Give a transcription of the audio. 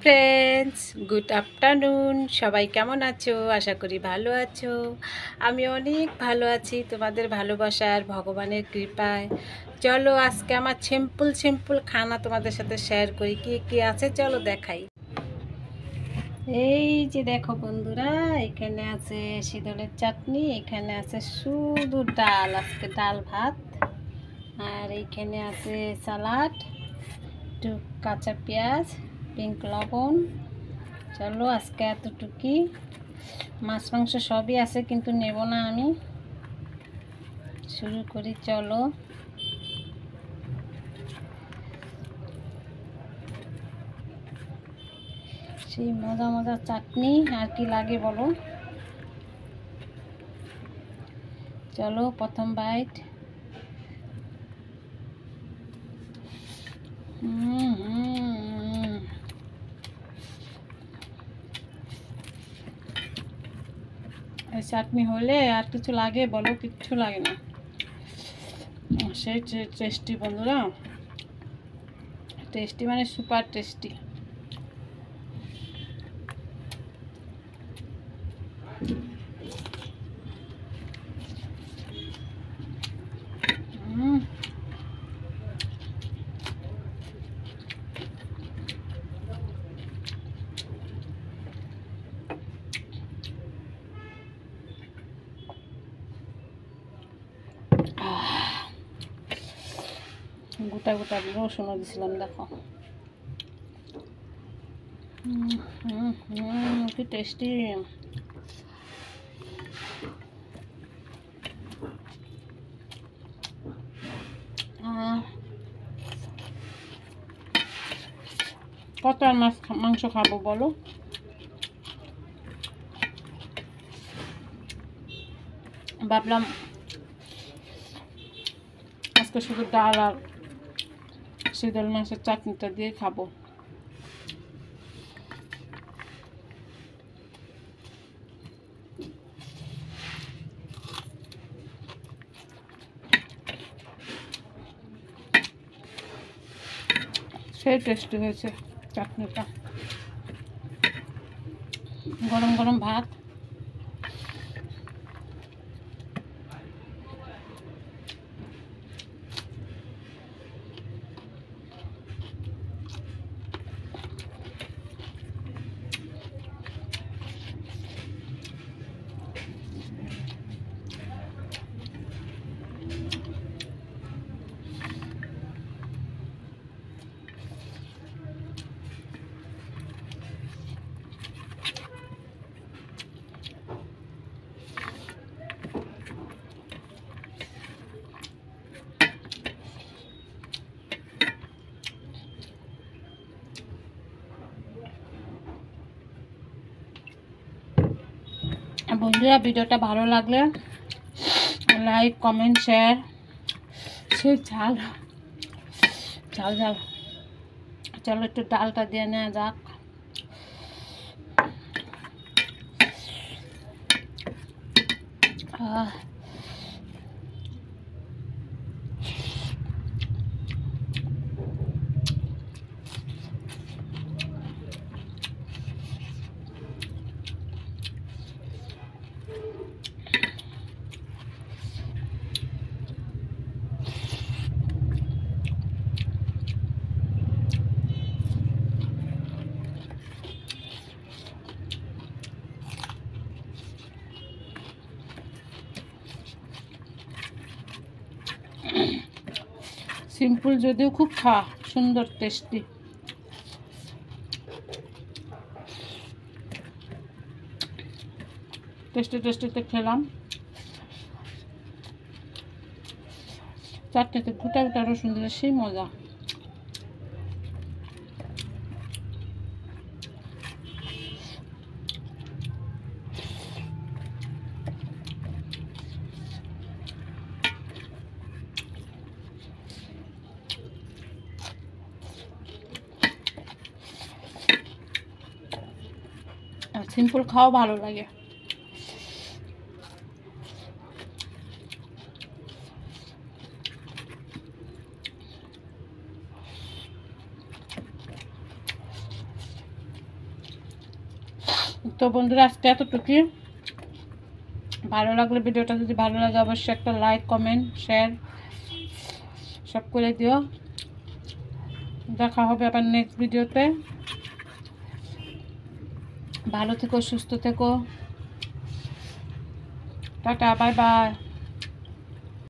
Friends, good afternoon. সবাই কেমন আছো? আশা করি ভালো আছো। আমি অনেক ভালো আছি তোমাদের ভালোবাসার ভগবানের কৃপায়। চলো আজকে আমার সিম্পল সিম্পল খানা তোমাদের সাথে শেয়ার করি। কি কি আছে চলো দেখাই। এই যে দেখো বন্ধুরা, এখানে আছে শীতলের চাটনি, এখানে আছে শুধু ডাল, আজকে ডাল ভাত, আর এইখানে আছে সালাড, একটু কাঁচা পেঁয়াজ, পিঙ্ক লবণ। চলো আজকে এতটুকুই, মাছ মাংস সবই আছে কিন্তু নেব না আমি। শুরু করি চলো। সেই মজা মজা চাটনি, আর কি লাগে বলো। চলো প্রথম বাইট। এই চাটনি হলে আর কিছু লাগে বলো? কিচ্ছু লাগে না, সেই টেস্টি বন্ধুরা, টেস্টি মানে সুপার টেস্টি। গোটা গোটা রসুনও দিছিলাম, দেখো কি টেস্টি। কত আর মাংস খাবো বলো। ভাবলাম আজকে শুধু ডাল আর শীতল মাছের চাটনিটা দিয়ে খাবো। সেই টেস্টি হয়েছে চাটনিটা। গরম গরম ভাত, বন্ধুরা ভিডিওটা ভালো লাগলে লাইক কমেন্ট শেয়ার। সেই ঝাল ঝাল ঝাল, চলো একটু ডালটা দিয়ে নেওয়া যাক। সিম্পল যদিও খুব সুন্দর টেস্টি। টেস্টিতে খেলাম। চারটেতে গোটা গোটা রসুন দিলে সেই মজা। সিম্পল খাওয়া ভালো লাগে। তো বন্ধুরা আজকে এতটুকুই। ভালো লাগলে ভিডিওটা যদি ভালো লাগে অবশ্যই একটা লাইক কমেন্ট শেয়ার সব করে দিও। দেখা হবে আবার নেক্সট ভিডিওতে। ভালো থেকো, সুস্থ থেকো, টাটা, বাই বাই।